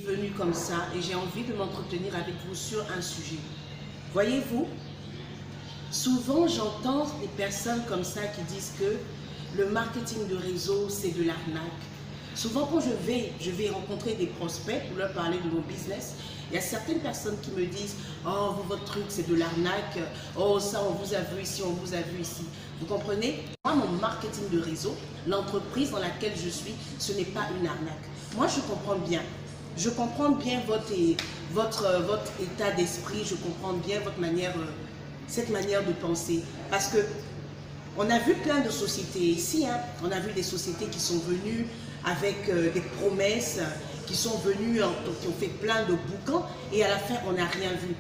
Venu comme ça et j'ai envie de m'entretenir avec vous sur un sujet. Voyez-vous, souvent j'entends des personnes comme ça qui disent que le marketing de réseau c'est de l'arnaque. Souvent quand je vais rencontrer des prospects pour leur parler de mon business, il y a certaines personnes qui me disent « Oh, vous, votre truc c'est de l'arnaque, oh ça on vous a vu ici, on vous a vu ici ». Vous comprenez? Moi, mon marketing de réseau, l'entreprise dans laquelle je suis, ce n'est pas une arnaque. Moi, je comprends bien. Je comprends bien votre état d'esprit, je comprends bien votre cette manière de penser. Parce que on a vu plein de sociétés ici, hein. On a vu des sociétés qui sont venues avec des promesses, qui sont venues, qui ont fait plein de boucans et à la fin, on n'a rien vu.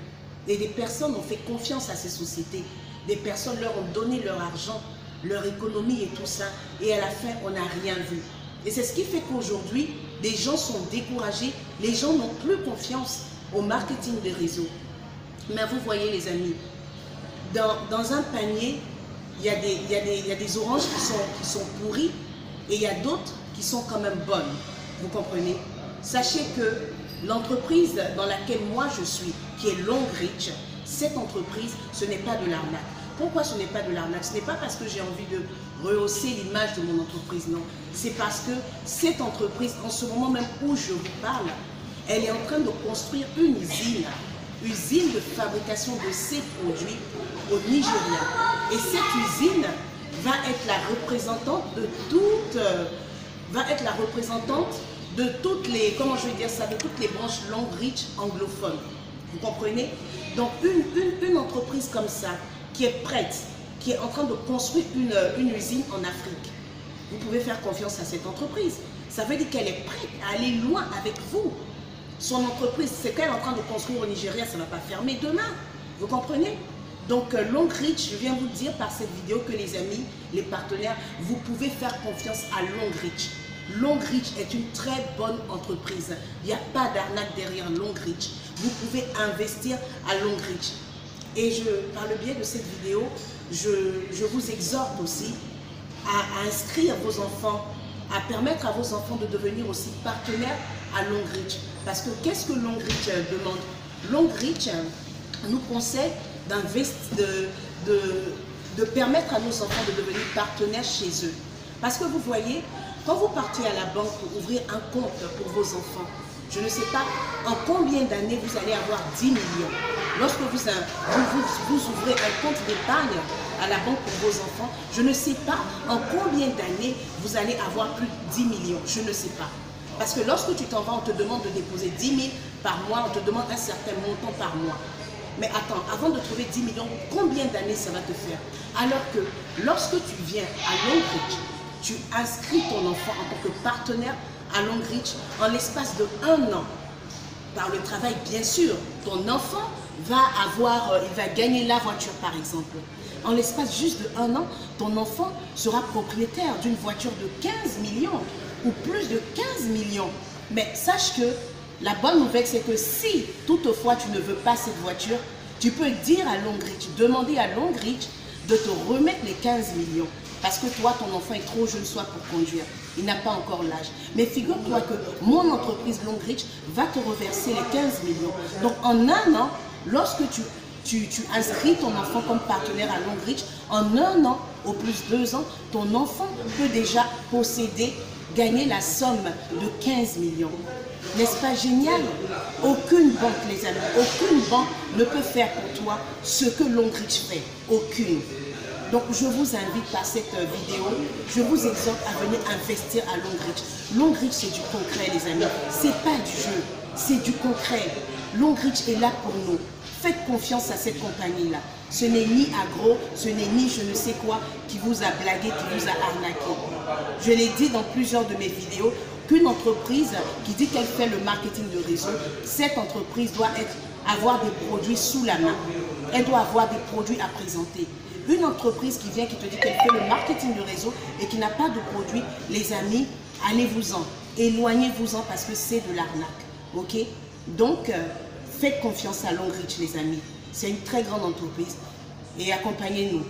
Et des personnes ont fait confiance à ces sociétés. Des personnes leur ont donné leur argent, leur économie et tout ça. Et à la fin, on n'a rien vu. Et c'est ce qui fait qu'aujourd'hui, les gens sont découragés, les gens n'ont plus confiance au marketing des réseaux. Mais vous voyez les amis, dans un panier, il y a des oranges qui sont pourries et il y a d'autres qui sont quand même bonnes. Vous comprenez? Sachez que l'entreprise dans laquelle moi je suis, qui est Longreach, cette entreprise, ce n'est pas de l'arnaque. Pourquoi ce n'est pas de l'arnaque? Ce n'est pas parce que j'ai envie de rehausser l'image de mon entreprise, non. C'est parce que cette entreprise, en ce moment même où je vous parle, elle est en train de construire une usine de fabrication de ces produits au Nigeria. Et cette usine va être la représentante de toutes les, comment je vais dire ça, de toutes les branches Longreach anglophones. Vous comprenez? Donc une entreprise comme ça, qui est prête, qui est en train de construire une usine en Afrique, vous pouvez faire confiance à cette entreprise. Ça veut dire qu'elle est prête à aller loin avec vous. Son entreprise, c'est qu'elle est en train de construire au Nigeria, ça ne va pas fermer demain. Vous comprenez? Donc Longreach, je viens vous dire par cette vidéo que les amis, les partenaires, vous pouvez faire confiance à Longreach. Longreach est une très bonne entreprise. Il n'y a pas d'arnaque derrière Longreach. Vous pouvez investir à Longreach. Et par le biais de cette vidéo, je vous exhorte aussi à inscrire vos enfants, à permettre à vos enfants de devenir aussi partenaires à Longreach. Parce que qu'est-ce que Longreach demande? Longreach nous conseille de permettre à nos enfants de devenir partenaires chez eux. Parce que vous voyez, quand vous partez à la banque pour ouvrir un compte pour vos enfants, je ne sais pas en combien d'années vous allez avoir 10 millions. Lorsque vous ouvrez un compte d'épargne à la banque pour vos enfants, je ne sais pas en combien d'années vous allez avoir plus de 10 millions. Je ne sais pas. Parce que lorsque tu t'en vas, on te demande de déposer 10 000 par mois, on te demande un certain montant par mois. Mais attends, avant de trouver 10 millions, combien d'années ça va te faire? Alors que lorsque tu viens à Longreach, tu inscris ton enfant en tant que partenaire à Longreach en l'espace de 1 an. Par le travail, bien sûr, ton enfant il va gagner la voiture par exemple. En l'espace juste de 1 an, ton enfant sera propriétaire d'une voiture de 15 millions ou plus de 15 millions. Mais sache que la bonne nouvelle, c'est que si toutefois tu ne veux pas cette voiture, tu peux dire à Longreach, demander à Longreach de te remettre les 15 millions. Parce que toi, ton enfant est trop jeune soit pour conduire. Il n'a pas encore l'âge. Mais figure-toi que mon entreprise Longreach va te reverser les 15 millions. Donc en 1 an, lorsque tu inscris ton enfant comme partenaire à Longreach, en 1 an, au plus 2 ans, ton enfant peut déjà gagner la somme de 15 millions. N'est-ce pas génial? Aucune banque, les amis, aucune banque ne peut faire pour toi ce que Longreach fait. Aucune. Donc je vous invite par cette vidéo, je vous exhorte à venir investir à Longreach. Longreach, c'est du concret, les amis. C'est pas du jeu, c'est du concret. Longreach est là pour nous. Faites confiance à cette compagnie-là. Ce n'est ni agro, ce n'est ni je ne sais quoi qui vous a blagué, qui vous a arnaqué. Je l'ai dit dans plusieurs de mes vidéos, qu'une entreprise qui dit qu'elle fait le marketing de réseau, cette entreprise doit avoir des produits sous la main. Elle doit avoir des produits à présenter. Une entreprise qui vient, qui te dit qu'elle fait le marketing de réseau et qui n'a pas de produits, les amis, allez-vous-en. Éloignez-vous-en parce que c'est de l'arnaque. Ok? Donc, faites confiance à Longreach, les amis. C'est une très grande entreprise et accompagnez-nous.